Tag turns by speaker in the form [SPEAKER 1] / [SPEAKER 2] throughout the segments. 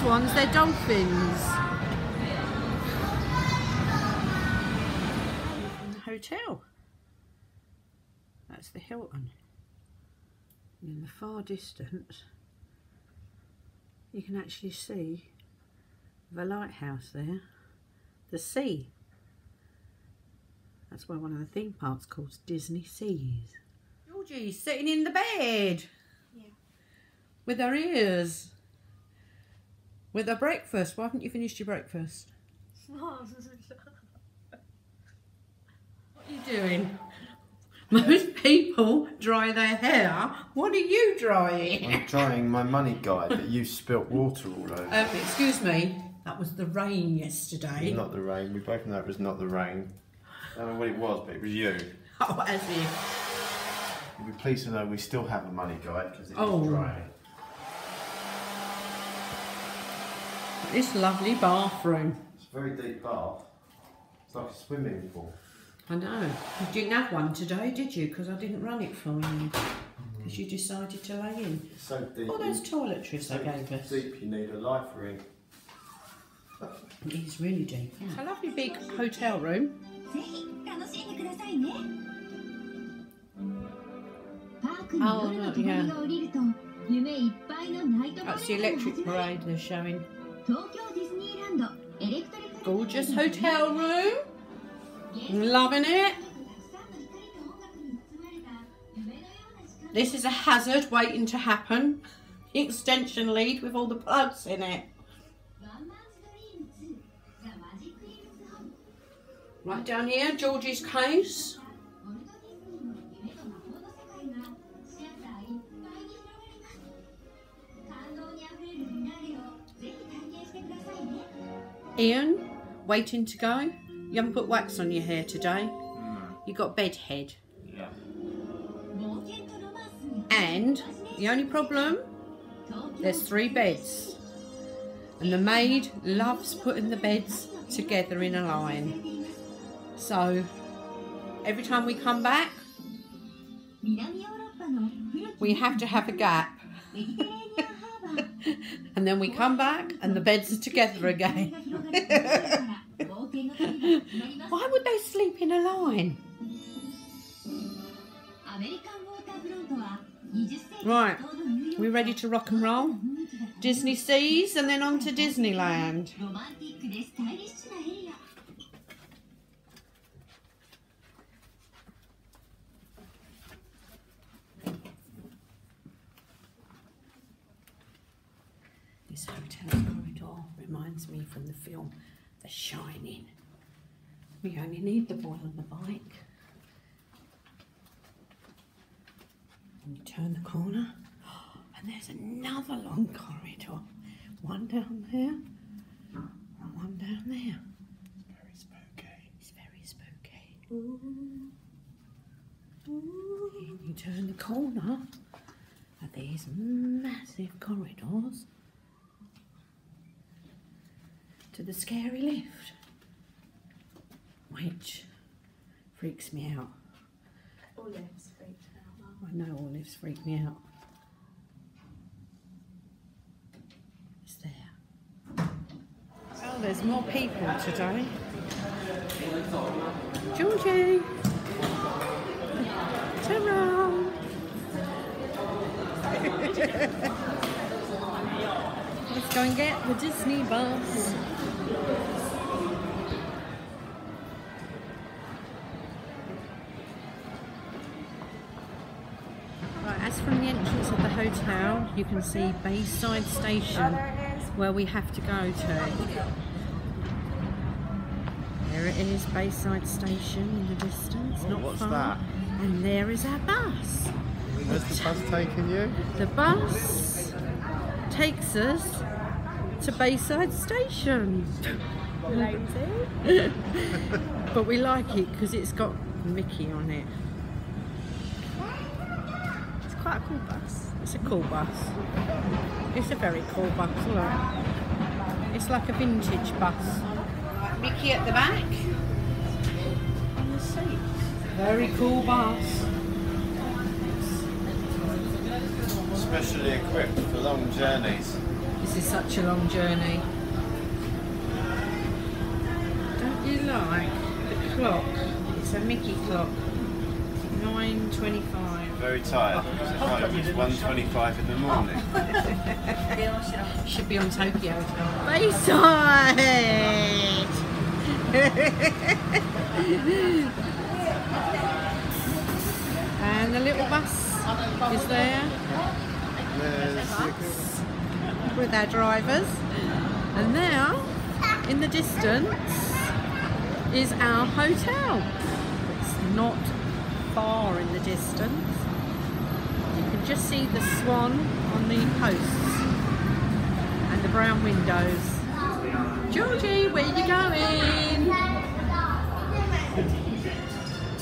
[SPEAKER 1] ones, they're dolphins. In the hotel. That's the Hilton. And in the far distance, you can actually see the lighthouse there, the sea. That's why one of the theme parks called Disney Seas. Georgie's sitting in the bed. Yeah. With her ears. With her breakfast. Why haven't you finished your breakfast? What are you doing? Most people dry their hair. What are you drying?
[SPEAKER 2] I'm drying my money guide that you spilt water all over.
[SPEAKER 1] Excuse me, that was the rain yesterday.
[SPEAKER 2] Not the rain. We both know it was not the rain. I don't know what it was, but it was you.
[SPEAKER 1] Oh, as if.
[SPEAKER 2] You'll be pleased to know we still have a money guide because it is drying.
[SPEAKER 1] This lovely bathroom.
[SPEAKER 2] It's a very deep bath. It's like a swimming pool.
[SPEAKER 1] I know. You didn't have one today, did you? Because I didn't run it for you. Because you decided to lay in.
[SPEAKER 2] It's so deep.
[SPEAKER 1] All those toiletries they gave us.
[SPEAKER 2] Deep, you need a life ring.
[SPEAKER 1] It is really deep. Yeah. It's a lovely big hotel room. Oh, look, yeah. That's the electric parade they're showing. Gorgeous hotel room. Loving it. This is a hazard waiting to happen. The extension lead with all the plugs in it. Right down here, Georgie's case. Ian, waiting to go. You haven't put wax on your hair today. No. You got bed head.
[SPEAKER 2] Yeah.
[SPEAKER 1] And the only problem, there's 3 beds. And the maid loves putting the beds together in a line. So every time we come back, we have to have a gap. And then we come back and the beds are together again. Why would they sleep in a line? Right, we ready to rock and roll? Disney Seas and then on to Disneyland. This hotel corridor reminds me from the film The Shining. We only need the boy on the bike. And you turn the corner, and there's another long corridor. One down there, and one down there.
[SPEAKER 2] It's very spooky.
[SPEAKER 1] It's very spooky. Ooh. Ooh. And you turn the corner, and these massive corridors to the scary lift, which freaks me out.
[SPEAKER 3] All lifts freak out.
[SPEAKER 1] I know all lifts freak me out. It's there. Oh, there's more people today. Georgie! Turn around! Let's go and get the Disney bus. Right, as from the entrance of the hotel, you can see Bayside Station, where we have to go to. There it is, Bayside Station in the distance, not
[SPEAKER 2] What's
[SPEAKER 1] far.
[SPEAKER 2] that?
[SPEAKER 1] And there is our bus.
[SPEAKER 2] Where's the bus taking you?
[SPEAKER 1] The bus takes us to Bayside Station. But we like it because it's got Mickey on it.
[SPEAKER 3] It's quite a cool bus.
[SPEAKER 1] It's a cool bus. It's a very cool bus, look. It's like a vintage bus. Mickey at the back. On the seat. Very cool bus.
[SPEAKER 2] Specially equipped for long journeys.
[SPEAKER 1] This is such a long journey. Don't you like the clock? It's a Mickey clock. 9:25.
[SPEAKER 2] Very tired. It's 1:25 in the morning.
[SPEAKER 1] Should be on Tokyo. Bayside! And the little bus is there. Bus with our drivers. And now, in the distance, is our hotel. It's not far in the distance. You can just see the swan on the posts and the brown windows. Georgie, where are you going?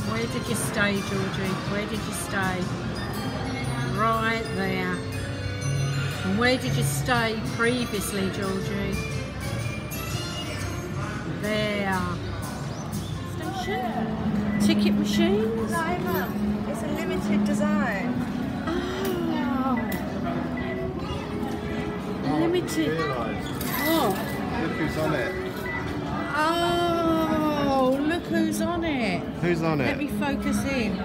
[SPEAKER 1] Where did you stay, Georgie? Where did you stay? Right there. And where did you stay previously, Georgie? There. Station. Ticket machines?
[SPEAKER 3] No, Mum. It's a limited design.
[SPEAKER 1] Oh. Limited. Oh.
[SPEAKER 2] Look who's on it.
[SPEAKER 1] Oh, look who's on it.
[SPEAKER 2] Who's on
[SPEAKER 1] Let
[SPEAKER 2] it?
[SPEAKER 1] me focus in.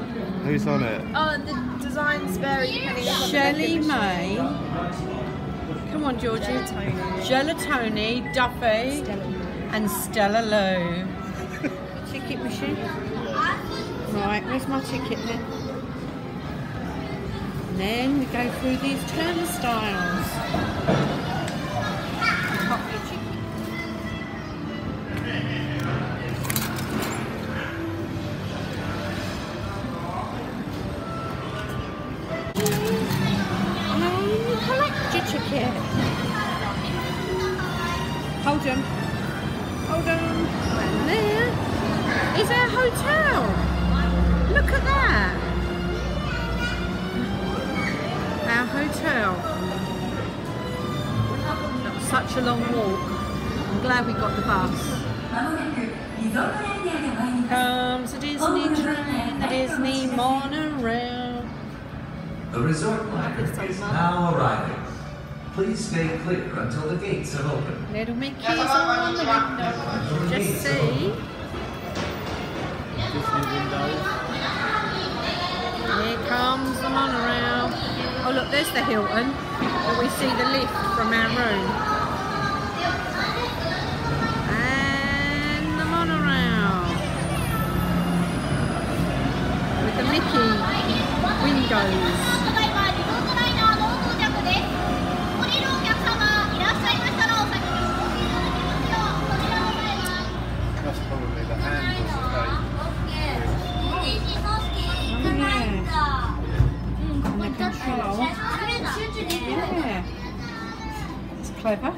[SPEAKER 2] Who's on it?
[SPEAKER 3] Oh, the designs vary depending on the
[SPEAKER 1] Shelley
[SPEAKER 3] vending
[SPEAKER 1] May. Come on, Georgie. Gelatoni, Duffy, and Stella Lou. Ticket machine. Right, where's my ticket then? And then we go through these turnstiles. Pop your ticket. Collect your ticket. Hold on. Hold on. And there is our hotel. Look at that. Our hotel. That was such a long walk. I'm glad we got the bus. Comes the Disney train, the Disney monorail.
[SPEAKER 4] The resort line is now arriving. Please stay clear until the gates have opened.
[SPEAKER 1] Little Mickey's on the window. Just see. Here comes the monorail. Oh look, there's the Hilton. But we see the lift from our room. And the monorail. With the Mickey windows.
[SPEAKER 2] That's probably the handles that
[SPEAKER 1] And the control. Yeah. It's clever.